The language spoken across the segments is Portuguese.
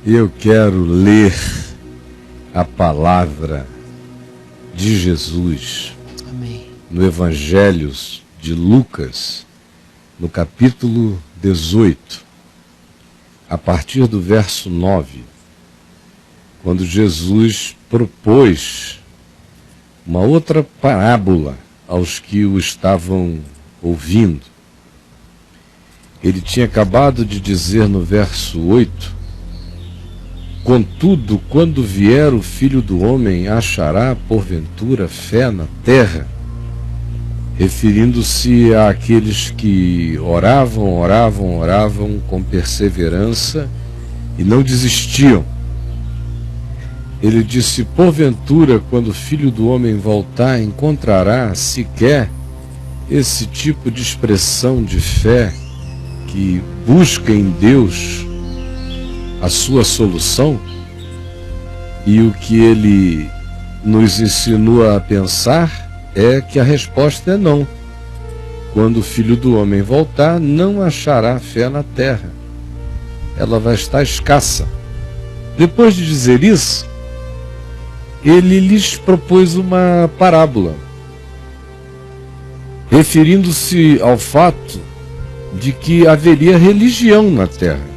Eu quero ler a palavra de Jesus. Amém. No Evangelho de Lucas, no capítulo 18, a partir do verso 9, quando Jesus propôs uma outra parábola aos que o estavam ouvindo. Ele tinha acabado de dizer no verso 8: contudo, quando vier o Filho do Homem, achará porventura fé na terra? Referindo-se àqueles que oravam com perseverança e não desistiam. Ele disse: porventura, quando o Filho do Homem voltar, encontrará sequer esse tipo de expressão de fé que busca em Deus a sua solução? E o que ele nos ensinou a pensar é que a resposta é não. Quando o Filho do Homem voltar, não achará fé na terra. Ela vai estar escassa. Depois de dizer isso, ele lhes propôs uma parábola, referindo-se ao fato de que haveria religião na terra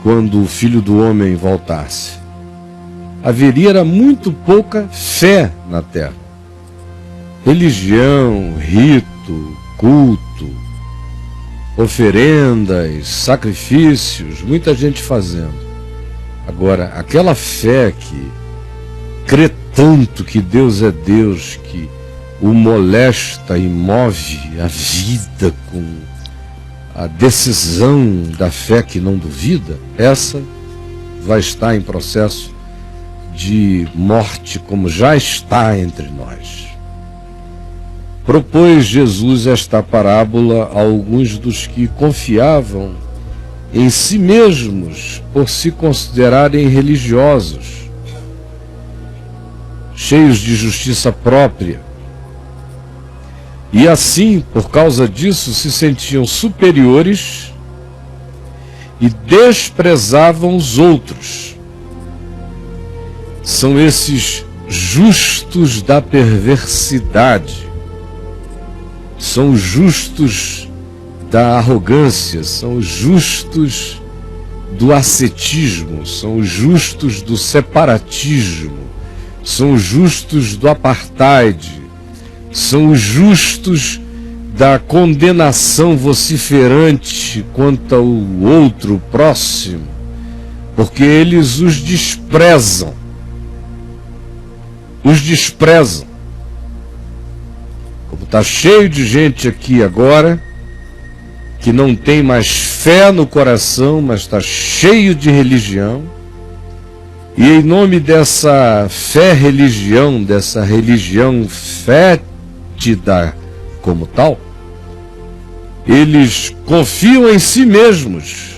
quando o Filho do Homem voltasse. Haveria muito pouca fé na terra. Religião, rito, culto, oferendas, sacrifícios, muita gente fazendo. Agora, aquela fé que crê tanto que Deus é Deus, que o molesta e move a vida com a decisão da fé que não duvida, essa vai estar em processo de morte, como já está entre nós. Propôs Jesus esta parábola a alguns dos que confiavam em si mesmos por se considerarem religiosos, cheios de justiça própria, e assim, por causa disso, se sentiam superiores e desprezavam os outros. São esses justos da perversidade, são os justos da arrogância, são os justos do ascetismo, são os justos do separatismo, são os justos do apartheid, são os justos da condenação vociferante quanto ao outro, próximo, porque eles os desprezam. Os desprezam. Como está cheio de gente aqui agora, que não tem mais fé no coração, mas está cheio de religião, e em nome dessa fé-religião, dessa religião fétida como tal, eles confiam em si mesmos,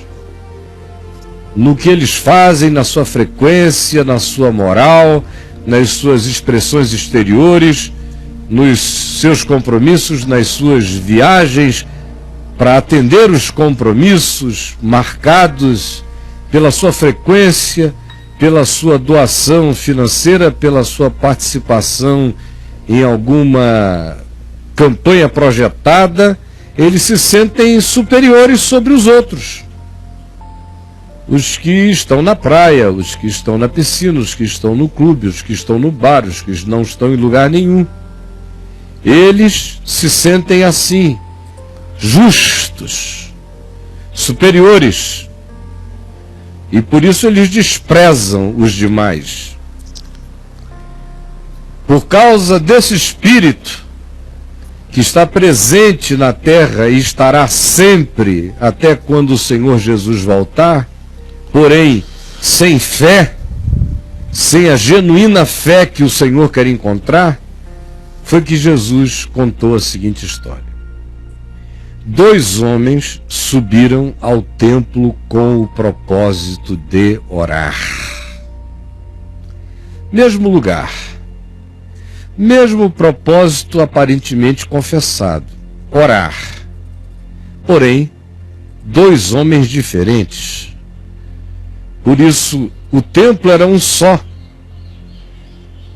no que eles fazem, na sua frequência, na sua moral, nas suas expressões exteriores, nos seus compromissos, nas suas viagens para atender os compromissos marcados pela sua frequência, pela sua doação financeira, pela sua participação em alguma campanha projetada. Eles se sentem superiores sobre os outros. Os que estão na praia, os que estão na piscina, os que estão no clube, os que estão no bar, os que não estão em lugar nenhum. Eles se sentem assim, justos, superiores. E por isso eles desprezam os demais. Por causa desse espírito que está presente na terra e estará sempre até quando o Senhor Jesus voltar, porém sem fé, sem a genuína fé que o Senhor quer encontrar, foi que Jesus contou a seguinte história. 2 homens subiram ao templo com o propósito de orar. Mesmo lugar, mesmo propósito aparentemente confessado, orar. Porém, 2 homens diferentes. Por isso, o templo era um só.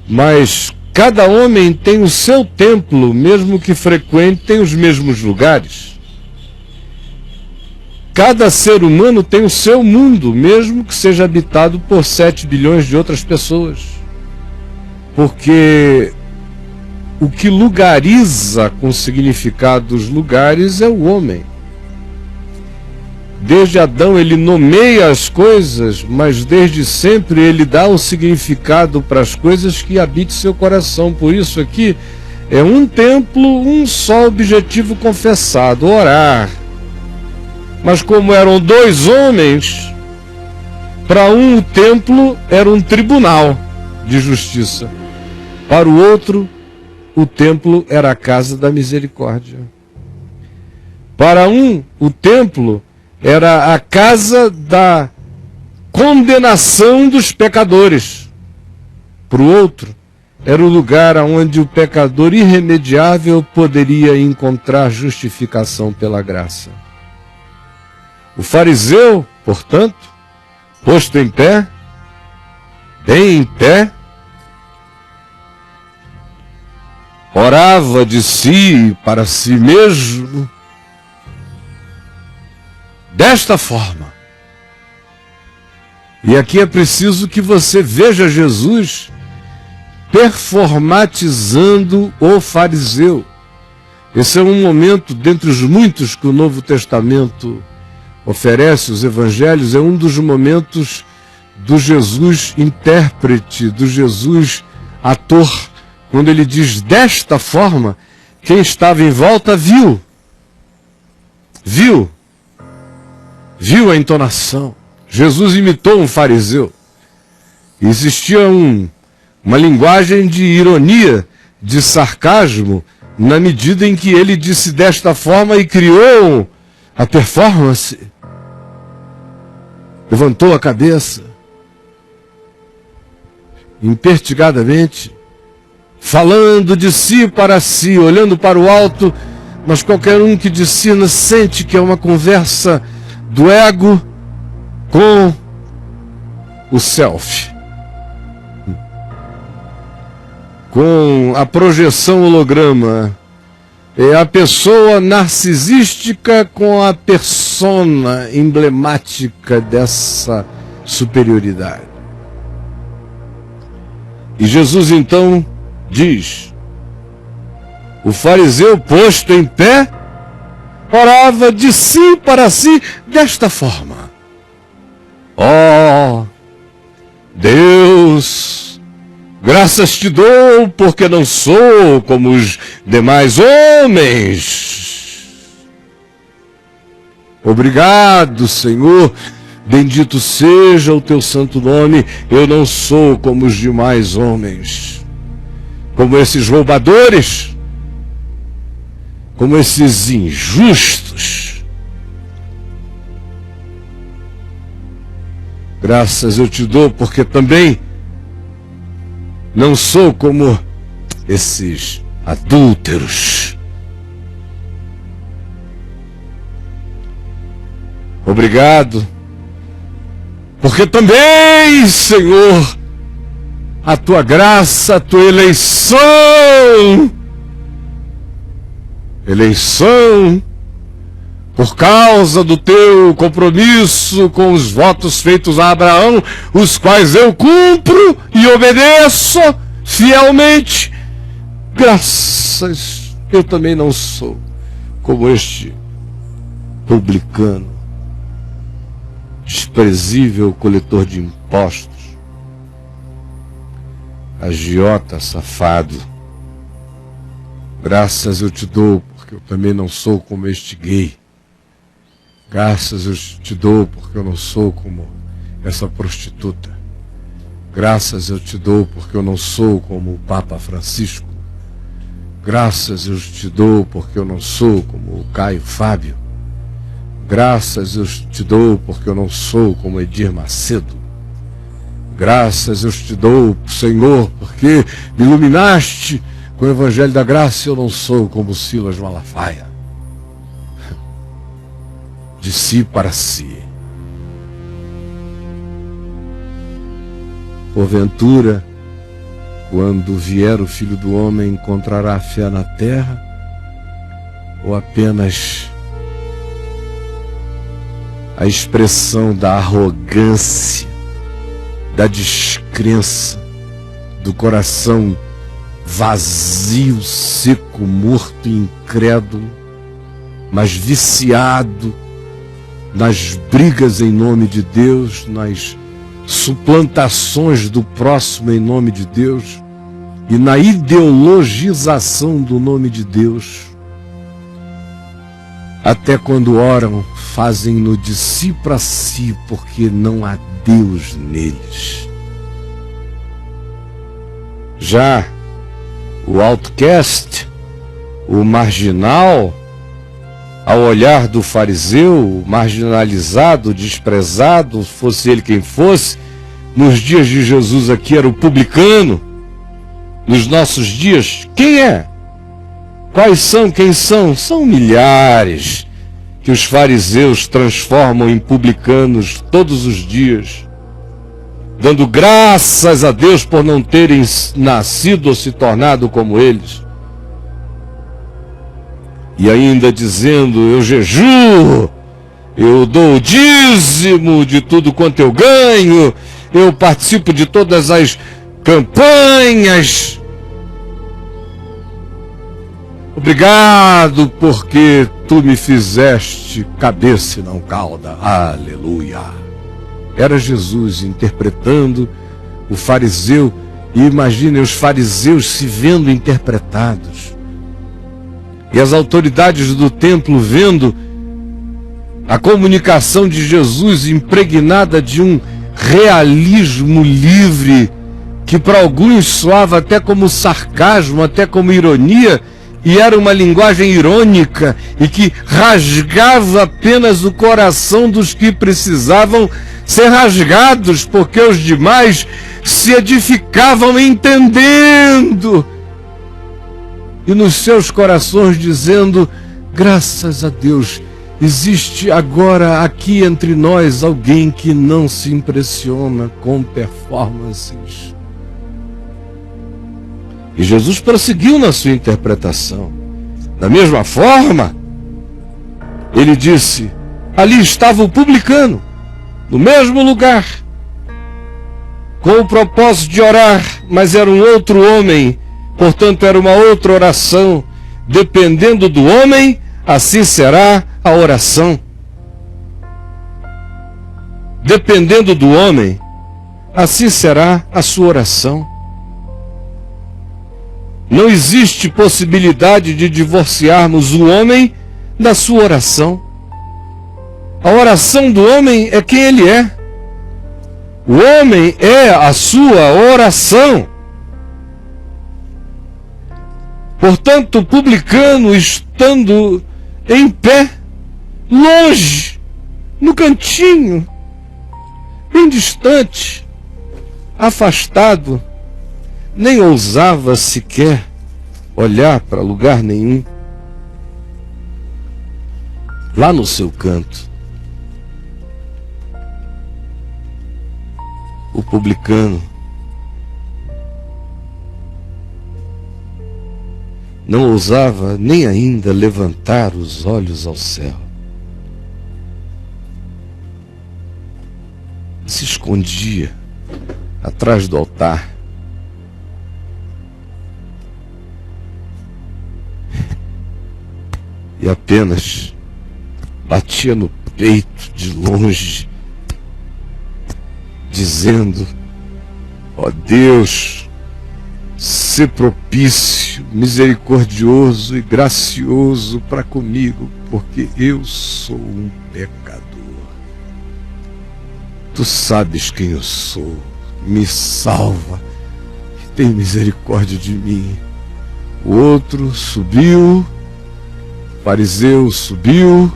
Mas cada homem tem o seu templo, mesmo que frequentem os mesmos lugares. Cada ser humano tem o seu mundo, mesmo que seja habitado por 7 bilhões de outras pessoas. Porque o que lugariza com o significado dos lugares é o homem. Desde Adão ele nomeia as coisas, mas desde sempre ele dá o significado para as coisas que habitam seu coração. Por isso aqui é um templo, um só objetivo confessado, orar. Mas como eram 2 homens, para um o templo era um tribunal de justiça. Para o outro, o templo era a casa da misericórdia. Para um, o templo era a casa da condenação dos pecadores. Para o outro, era o lugar onde o pecador irremediável poderia encontrar justificação pela graça. O fariseu, portanto, posto em pé, bem em pé, orava de si para si mesmo, desta forma. E aqui é preciso que você veja Jesus performatizando o fariseu. Esse é um momento, dentre os muitos que o Novo Testamento oferece, os evangelhos, é um dos momentos do Jesus intérprete, do Jesus ator, quando ele diz desta forma, quem estava em volta viu a entonação. Jesus imitou um fariseu. Existia uma linguagem de ironia, de sarcasmo, na medida em que ele disse desta forma e criou a performance. Levantou a cabeça, impertigadamente, falando de si para si, olhando para o alto, mas qualquer um que discina sente que é uma conversa do ego com o self, com a projeção holograma. É a pessoa narcisística com a persona emblemática dessa superioridade. E Jesus então diz: o fariseu posto em pé orava de si para si desta forma: ó Deus, graças te dou porque não sou como os demais homens. Obrigado, Senhor, bendito seja o teu santo nome. Eu não sou como os demais homens, como esses roubadores, como esses injustos. Graças eu te dou porque também não sou como esses adúlteros. Obrigado, porque também, Senhor, a tua graça, a tua eleição, por causa do teu compromisso com os votos feitos a Abraão, os quais eu cumpro e obedeço fielmente. Graças, eu também não sou como este publicano, desprezível coletor de impostos, agiota safado. Graças eu te dou, porque eu também não sou como este gay. Graças eu te dou, porque eu não sou como essa prostituta. Graças eu te dou, porque eu não sou como o Papa Francisco. Graças eu te dou, porque eu não sou como o Caio Fábio. Graças eu te dou, porque eu não sou como Edir Macedo. Graças eu te dou, Senhor, porque me iluminaste com o Evangelho da Graça. Eu não sou como Silas Malafaia. De si para si. Porventura, quando vier o Filho do Homem, encontrará fé na terra? Ou apenas a expressão da arrogância, da descrença, do coração vazio, seco, morto e incrédulo, mas viciado nas brigas em nome de Deus, nas suplantações do próximo em nome de Deus e na ideologização do nome de Deus. Até quando oram, fazem-no de si para si, porque não há Deus neles. Já o outcast, o marginal, ao olhar do fariseu, marginalizado, desprezado, fosse ele quem fosse, nos dias de Jesus aqui era o publicano. Nos nossos dias, quem é? Quais são? Quem são? São milhares que os fariseus transformam em publicanos todos os dias, dando graças a Deus por não terem nascido ou se tornado como eles. E ainda dizendo, eu jejuo, eu dou o dízimo de tudo quanto eu ganho, eu participo de todas as campanhas. Obrigado porque tu me fizeste cabeça e não cauda. Aleluia. Era Jesus interpretando o fariseu. E imaginem os fariseus se vendo interpretados. E as autoridades do templo vendo a comunicação de Jesus impregnada de um realismo livre, que para alguns soava até como sarcasmo, até como ironia, e era uma linguagem irônica e que rasgava apenas o coração dos que precisavam ser rasgados, porque os demais se edificavam entendendo. E nos seus corações dizendo, graças a Deus, existe agora aqui entre nós alguém que não se impressiona com performances. E Jesus prosseguiu na sua interpretação. Da mesma forma, ele disse, ali estava o publicano, no mesmo lugar, com o propósito de orar, mas era um outro homem, portanto era uma outra oração. Dependendo do homem, assim será a oração. Dependendo do homem, assim será a sua oração. Não existe possibilidade de divorciarmos o homem da sua oração. A oração do homem é quem ele é. O homem é a sua oração. Portanto, o publicano, estando em pé, longe, no cantinho, bem distante, afastado, nem ousava sequer olhar para lugar nenhum, lá no seu canto. O publicano não ousava nem ainda levantar os olhos ao céu. Se escondia atrás do altar. E apenas batia no peito de longe, dizendo, ó Deus, sê propício, misericordioso e gracioso para comigo, porque eu sou um pecador. Tu sabes quem eu sou, me salva e tem misericórdia de mim. O outro subiu, o fariseu subiu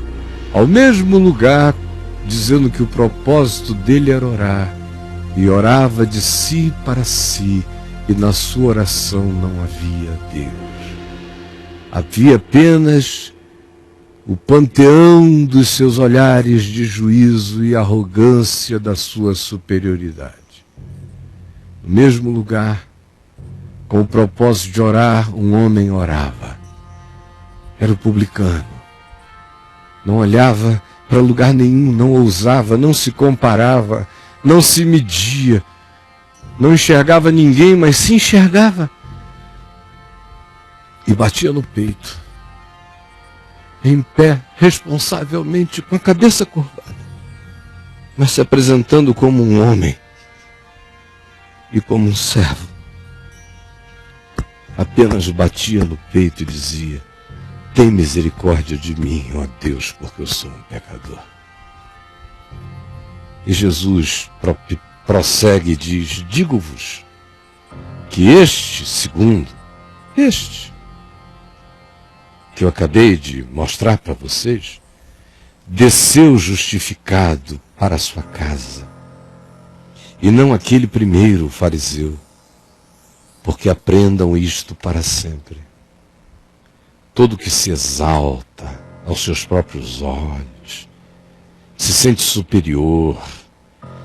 ao mesmo lugar, dizendo que o propósito dele era orar, e orava de si para si, e na sua oração não havia Deus. Havia apenas o panteão dos seus olhares de juízo e arrogância da sua superioridade. No mesmo lugar, com o propósito de orar, um homem orava. Era o publicano. Não olhava para lugar nenhum, não ousava, não se comparava, não se media, não enxergava ninguém, mas se enxergava. E batia no peito, em pé, responsavelmente, com a cabeça curvada, mas se apresentando como um homem e como um servo. Apenas batia no peito e dizia: tem misericórdia de mim, ó Deus, porque eu sou um pecador. E Jesus prossegue e diz: digo-vos que este que eu acabei de mostrar para vocês, desceu justificado para a sua casa, e não aquele primeiro, o fariseu, porque aprendam isto para sempre. Todo que se exalta aos seus próprios olhos, se sente superior,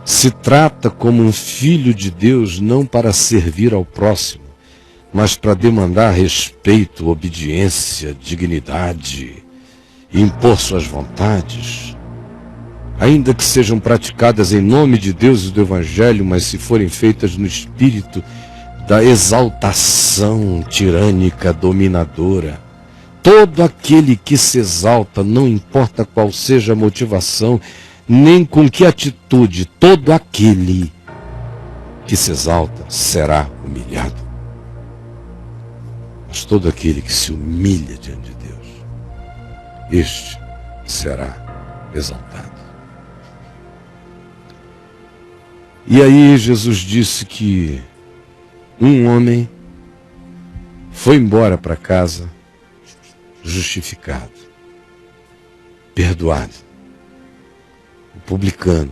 se trata como um filho de Deus, não para servir ao próximo, mas para demandar respeito, obediência, dignidade, e impor suas vontades, ainda que sejam praticadas em nome de Deus e do Evangelho, mas se forem feitas no espírito da exaltação tirânica, dominadora. Todo aquele que se exalta, não importa qual seja a motivação, nem com que atitude, todo aquele que se exalta será humilhado. Mas todo aquele que se humilha diante de Deus, este será exaltado. E aí Jesus disse que um homem foi embora para casa justificado, perdoado. O publicano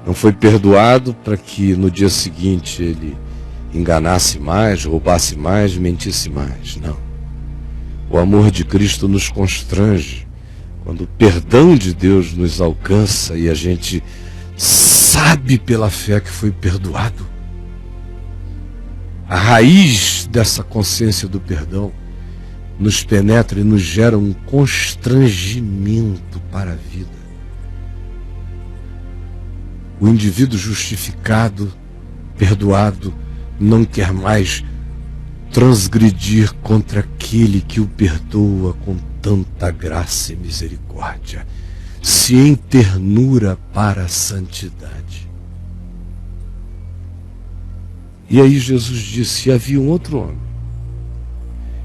não foi perdoado para que no dia seguinte ele enganasse mais, roubasse mais, mentisse mais. Não. O amor de Cristo nos constrange quando o perdão de Deus nos alcança e a gente sabe pela fé que foi perdoado. A raiz dessa consciência do perdão nos penetra e nos gera um constrangimento para a vida. O indivíduo justificado, perdoado, não quer mais transgredir contra aquele que o perdoa com tanta graça e misericórdia, se em ternura para a santidade. E aí Jesus disse: havia um outro homem.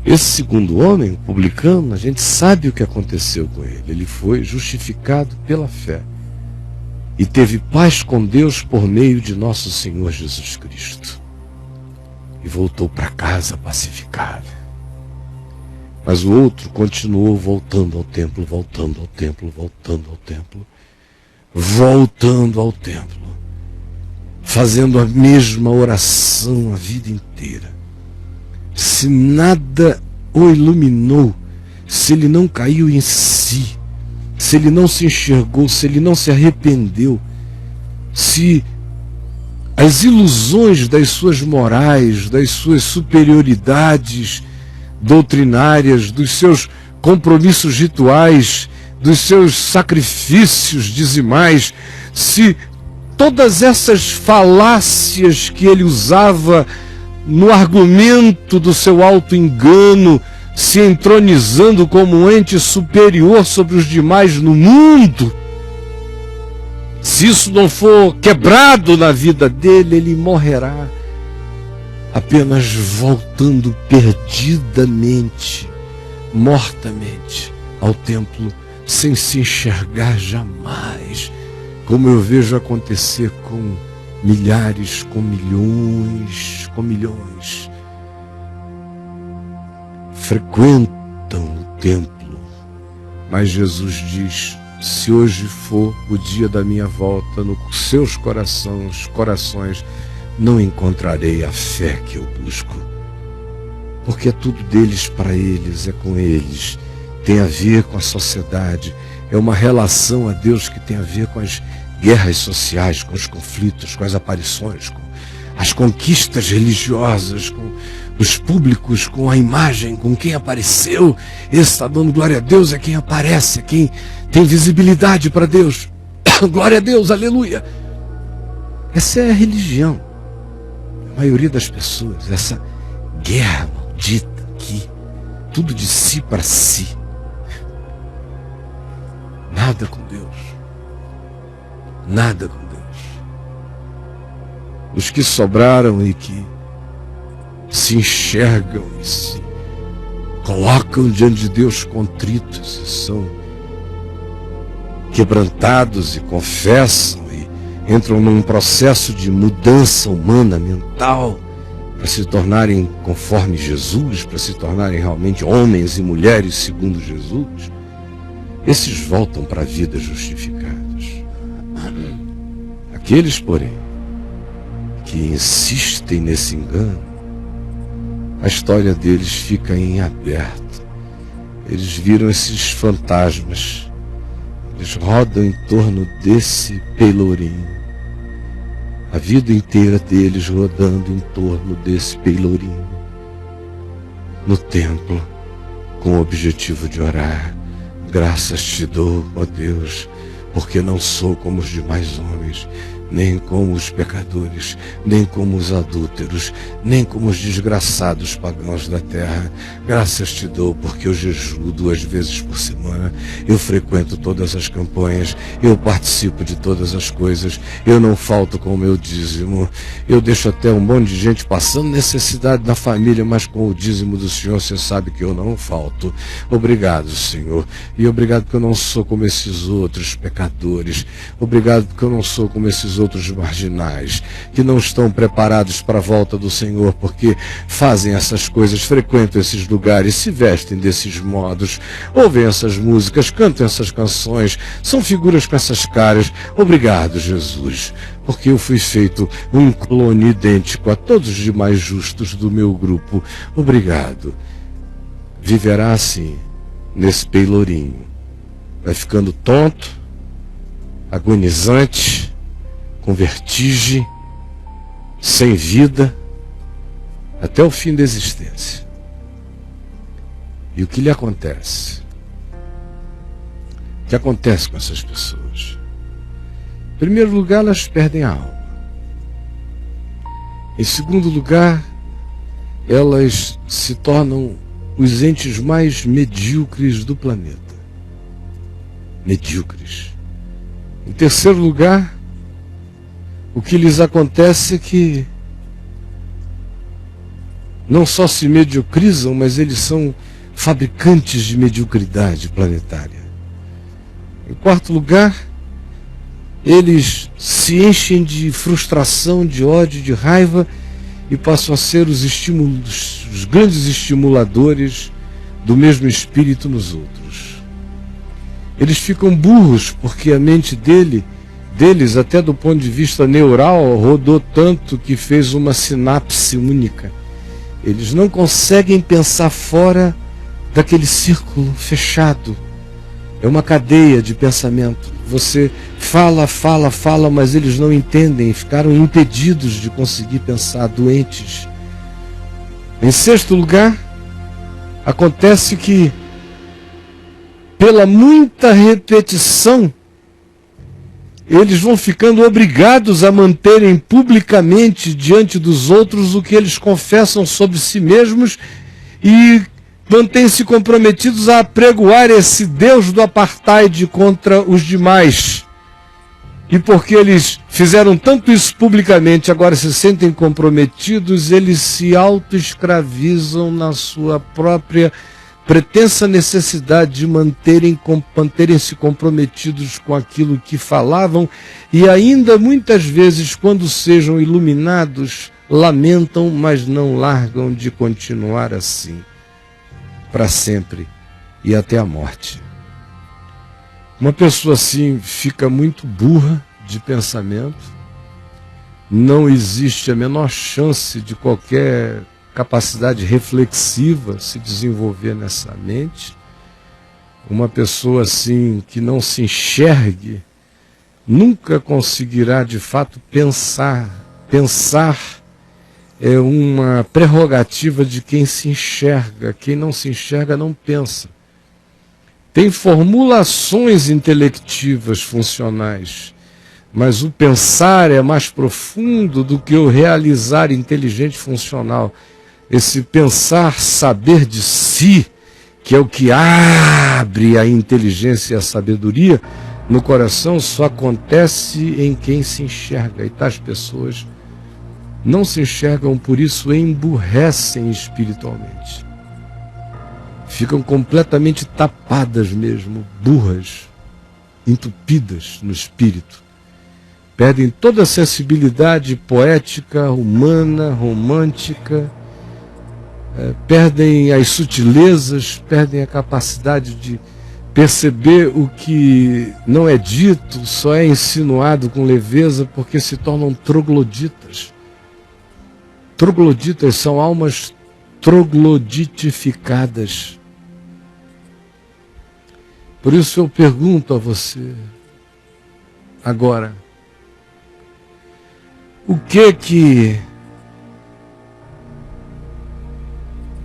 Esse segundo homem, o publicano, a gente sabe o que aconteceu com ele. Ele foi justificado pela fé e teve paz com Deus por meio de nosso Senhor Jesus Cristo. E voltou para casa pacificado. Mas o outro continuou voltando ao templo, voltando ao templo, voltando ao templo, voltando ao templo, fazendo a mesma oração a vida inteira. Se nada o iluminou, se ele não caiu em si, se ele não se enxergou, se ele não se arrependeu, se as ilusões das suas morais, das suas superioridades doutrinárias, dos seus compromissos rituais, dos seus sacrifícios dizimais, se todas essas falácias que ele usava no argumento do seu auto-engano, se entronizando como um ente superior sobre os demais no mundo, se isso não for quebrado na vida dele, ele morrerá apenas voltando perdidamente, mortamente ao templo, sem se enxergar jamais, como eu vejo acontecer com milhares, com milhões, frequentam o templo, mas Jesus diz: se hoje for o dia da minha volta, nos seus corações, não encontrarei a fé que eu busco, porque é tudo deles para eles, é com eles, tem a ver com a sociedade, é uma relação a Deus que tem a ver com as guerras sociais, com os conflitos, com as aparições, com as conquistas religiosas, com os públicos, com a imagem, com quem apareceu. Esse está dando glória a Deus, é quem aparece, é quem tem visibilidade para Deus. Glória a Deus, aleluia. Essa é a religião. A maioria das pessoas, essa guerra maldita aqui, tudo de si para si. Nada com Deus. Nada com Deus. Os que sobraram e que se enxergam e se colocam diante de Deus contritos e são quebrantados e confessam e entram num processo de mudança humana, mental, para se tornarem conforme Jesus, para se tornarem realmente homens e mulheres segundo Jesus, esses voltam para a vida justificados. Aqueles, porém, que insistem nesse engano, a história deles fica em aberto. Eles viram esses fantasmas, eles rodam em torno desse pelourinho, a vida inteira deles rodando em torno desse pelourinho, no templo, com o objetivo de orar. Graças te dou, ó Deus, porque não sou como os demais homens, nem como os pecadores, nem como os adúlteros, nem como os desgraçados pagãos da terra. Graças te dou, porque eu jejuo 2 vezes por semana, eu frequento todas as campanhas, eu participo de todas as coisas, eu não falto com o meu dízimo, eu deixo até um monte de gente passando necessidade na família, mas com o dízimo do Senhor você sabe que eu não falto. Obrigado, Senhor, e obrigado porque eu não sou como esses outros pecadores, obrigado porque eu não sou como esses outros marginais, que não estão preparados para a volta do Senhor, porque fazem essas coisas, frequentam esses lugares, se vestem desses modos, ouvem essas músicas, cantam essas canções, são figuras com essas caras. Obrigado, Jesus, porque eu fui feito um clone idêntico a todos os demais justos do meu grupo. Obrigado. Viverá assim, nesse pelourinho, vai ficando tonto, agonizante, com vertigem, sem vida, até o fim da existência. E o que lhe acontece? O que acontece com essas pessoas? Em primeiro lugar, elas perdem a alma. Em segundo lugar, elas se tornam os entes mais medíocres do planeta. Medíocres. Em terceiro lugar, o que lhes acontece é que não só se mediocrizam, mas eles são fabricantes de mediocridade planetária. Em quarto lugar, eles se enchem de frustração, de ódio, de raiva e passam a ser os grandes estimuladores do mesmo espírito nos outros. Eles ficam burros porque a mente deles, até do ponto de vista neural, rodou tanto que fez uma sinapse única. Eles não conseguem pensar fora daquele círculo fechado. É uma cadeia de pensamento. Você fala, mas eles não entendem, ficaram impedidos de conseguir pensar, doentes. Em sexto lugar, acontece que, pela muita repetição, eles vão ficando obrigados a manterem publicamente diante dos outros o que eles confessam sobre si mesmos e mantêm-se comprometidos a apregoar esse Deus do apartheid contra os demais. E porque eles fizeram tanto isso publicamente, agora se sentem comprometidos, eles se auto-escravizam na sua própria pretensa necessidade de manterem-se comprometidos com aquilo que falavam, e ainda muitas vezes, quando sejam iluminados, lamentam, mas não largam de continuar assim, para sempre e até a morte. Uma pessoa assim fica muito burra de pensamento, não existe a menor chance de qualquer capacidade reflexiva se desenvolver nessa mente. Uma pessoa assim que não se enxergue nunca conseguirá de fato pensar é uma prerrogativa de quem se enxerga. Quem não se enxerga não pensa. Tem formulações intelectivas funcionais, mas o pensar é mais profundo do que o realizar inteligente funcional. Esse pensar, saber de si, que é o que abre a inteligência e a sabedoria no coração, só acontece em quem se enxerga. E tais pessoas não se enxergam, por isso emburrecem espiritualmente. Ficam completamente tapadas mesmo, burras, entupidas no espírito. Perdem toda a sensibilidade poética, humana, romântica, perdem as sutilezas, perdem a capacidade de perceber o que não é dito, só é insinuado com leveza, porque se tornam trogloditas. Trogloditas são almas trogloditificadas. Por isso eu pergunto a você, agora, o que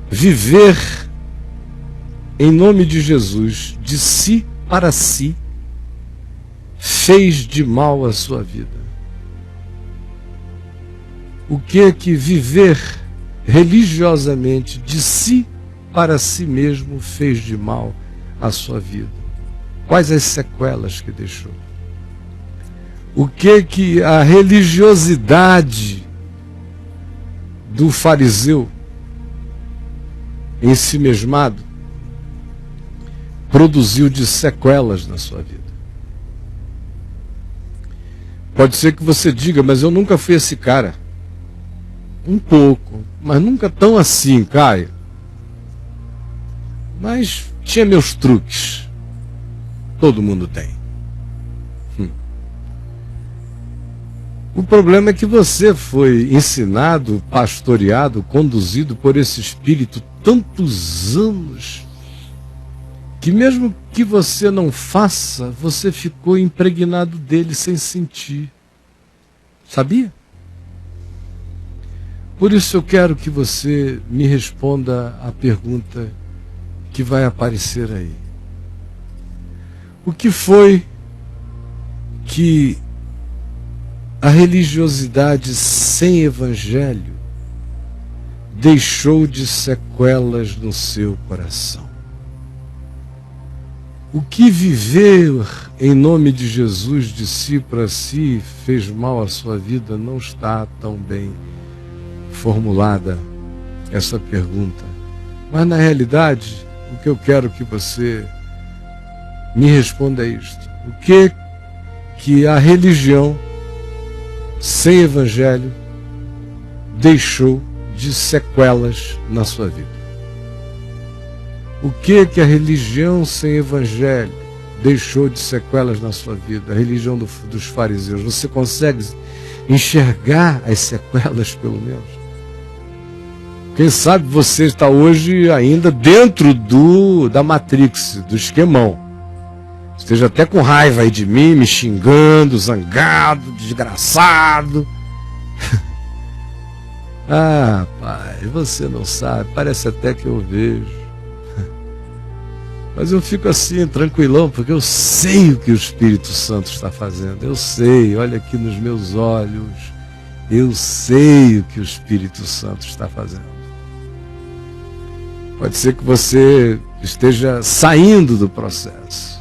viver em nome de Jesus, de si para si, fez de mal à sua vida? O que viver religiosamente de si para si mesmo fez de mal à sua vida? Quais as sequelas que deixou? O que a religiosidade do fariseu ensimesmado produziu de sequelas na sua vida? Pode ser que você diga, mas eu nunca fui esse cara. Um pouco, mas nunca tão assim, Caio. Mas tinha meus truques. Todo mundo tem. O problema é que você foi ensinado, pastoreado, conduzido por esse espírito tantos anos, que mesmo que você não faça, você ficou impregnado dele sem sentir. Sabia? Por isso eu quero que você me responda a pergunta que vai aparecer aí. O que foi que a religiosidade sem evangelho deixou de sequelas no seu coração? O que viver em nome de Jesus de si para si fez mal à sua vida? Não está tão bem formulada essa pergunta. Mas na realidade, o que eu quero que você me responda é isto. O que a religião sem evangelho deixou de sequelas na sua vida? O que a religião sem evangelho deixou de sequelas na sua vida? A religião dos fariseus. Você consegue enxergar as sequelas, pelo menos? Quem sabe você está hoje ainda dentro da Matrix, do esquemão. Esteja até com raiva aí de mim, me xingando, zangado, desgraçado. Ah, pai, você não sabe, parece até que eu vejo. Mas eu fico assim, tranquilão, porque eu sei o que o Espírito Santo está fazendo. Eu sei, olha aqui nos meus olhos. Eu sei o que o Espírito Santo está fazendo. Pode ser que você esteja saindo do processo.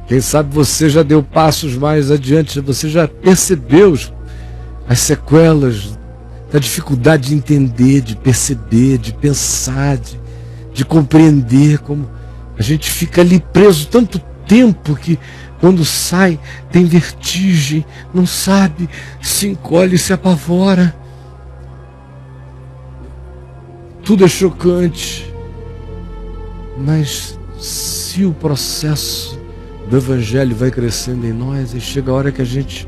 Quem sabe você já deu passos mais adiante, você já percebeu as sequelas da dificuldade de entender, de perceber, de pensar, de compreender, como a gente fica ali preso tanto tempo que quando sai tem vertigem, não sabe, se encolhe, se apavora. Tudo é chocante. Mas se o processo do Evangelho vai crescendo em nós, e chega a hora que a gente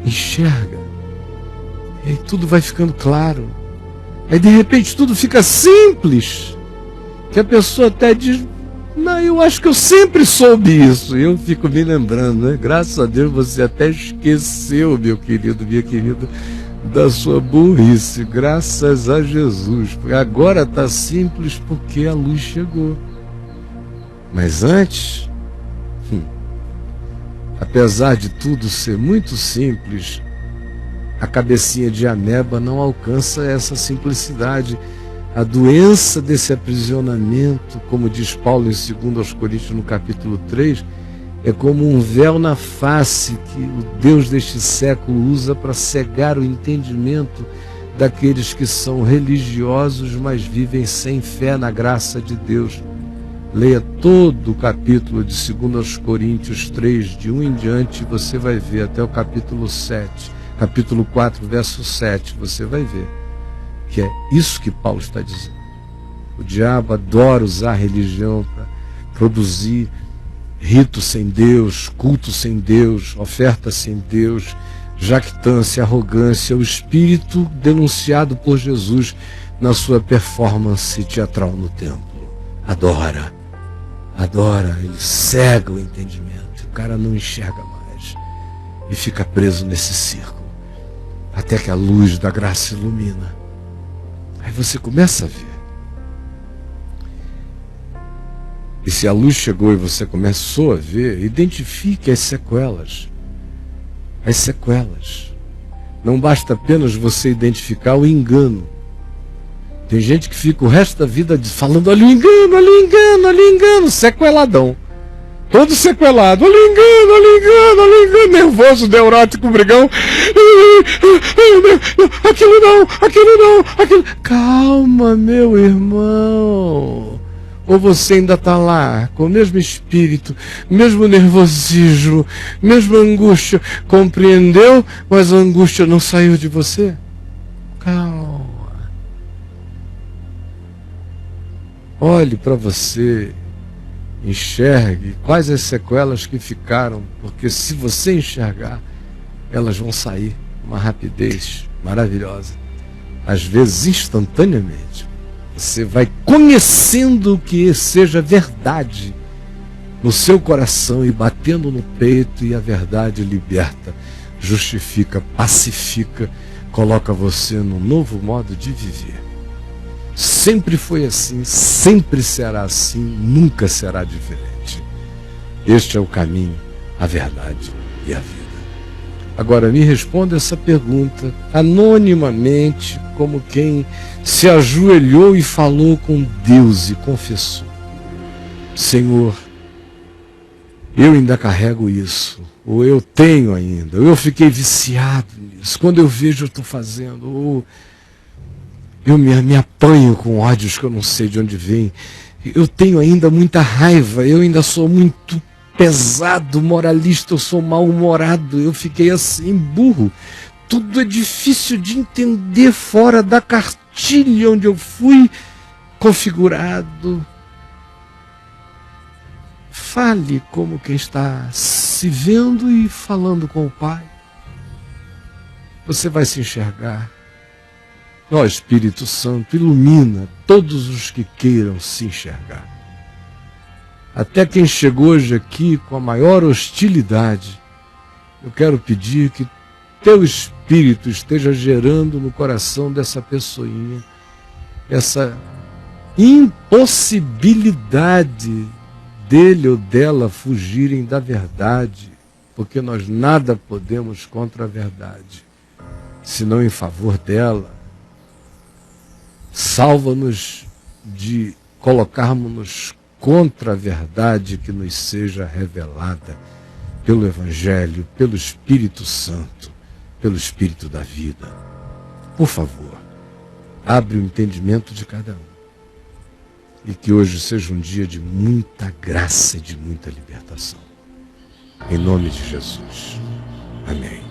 enxerga, e aí tudo vai ficando claro, aí de repente tudo fica simples, que a pessoa até diz, não, eu acho que eu sempre soube isso, e eu fico me lembrando, né? Graças a Deus você até esqueceu, meu querido, minha querida, da sua burrice, graças a Jesus. Porque agora está simples porque a luz chegou. Mas antes, apesar de tudo ser muito simples, a cabecinha de ameba não alcança essa simplicidade. A doença desse aprisionamento, como diz Paulo em 2 Coríntios no capítulo 3, é como um véu na face que o Deus deste século usa para cegar o entendimento daqueles que são religiosos, mas vivem sem fé na graça de Deus. Leia todo o capítulo de 2 Coríntios 3, de 1 em diante, você vai ver, até o capítulo 7, capítulo 4, verso 7, você vai ver que é isso que Paulo está dizendo. O diabo adora usar a religião para produzir rito sem Deus, culto sem Deus, oferta sem Deus, jactância, arrogância, o espírito denunciado por Jesus na sua performance teatral no templo. Adora, ele cega o entendimento, o cara não enxerga mais e fica preso nesse círculo, até que a luz da graça ilumina. Aí você começa a ver. E se a luz chegou e você começou a ver, identifique as sequelas. As sequelas. Não basta apenas você identificar o engano. Tem gente que fica o resto da vida falando, olha o engano, olha o engano, olha o engano, sequeladão. Todo sequelado, olha o engano, olha o engano, olha o engano, nervoso, neurótico, brigão. Aquilo não. Calma, meu irmão. Ou você ainda está lá, com o mesmo espírito, mesmo nervosismo, mesma angústia. Compreendeu, mas a angústia não saiu de você? Calma. Olhe para você, enxergue quais as sequelas que ficaram, porque se você enxergar, elas vão sair com uma rapidez maravilhosa, às vezes instantaneamente. Você vai conhecendo o que seja verdade no seu coração e batendo no peito, e a verdade liberta, justifica, pacifica, coloca você num novo modo de viver. Sempre foi assim, sempre será assim, nunca será diferente. Este é o caminho, a verdade e a vida. Agora me responda essa pergunta anonimamente, como quem se ajoelhou e falou com Deus e confessou: Senhor, eu ainda carrego isso, ou eu tenho ainda, ou eu fiquei viciado nisso, quando eu vejo eu estou fazendo, ou eu me apanho com ódios que eu não sei de onde vem, eu tenho ainda muita raiva, eu ainda sou muito pesado, moralista, eu sou mal-humorado, eu fiquei assim, burro. Tudo é difícil de entender fora da cartilha onde eu fui configurado. Fale como quem está se vendo e falando com o Pai. Você vai se enxergar. Ó Espírito Santo, ilumina todos os que queiram se enxergar. Até quem chegou hoje aqui com a maior hostilidade, eu quero pedir que teu Espírito esteja gerando no coração dessa pessoinha essa impossibilidade dele ou dela fugirem da verdade, porque nós nada podemos contra a verdade, senão em favor dela. Salva-nos de colocarmos-nos contra a verdade que nos seja revelada pelo Evangelho, pelo Espírito Santo, pelo Espírito da vida. Por favor, abre o entendimento de cada um. E que hoje seja um dia de muita graça e de muita libertação. Em nome de Jesus. Amém.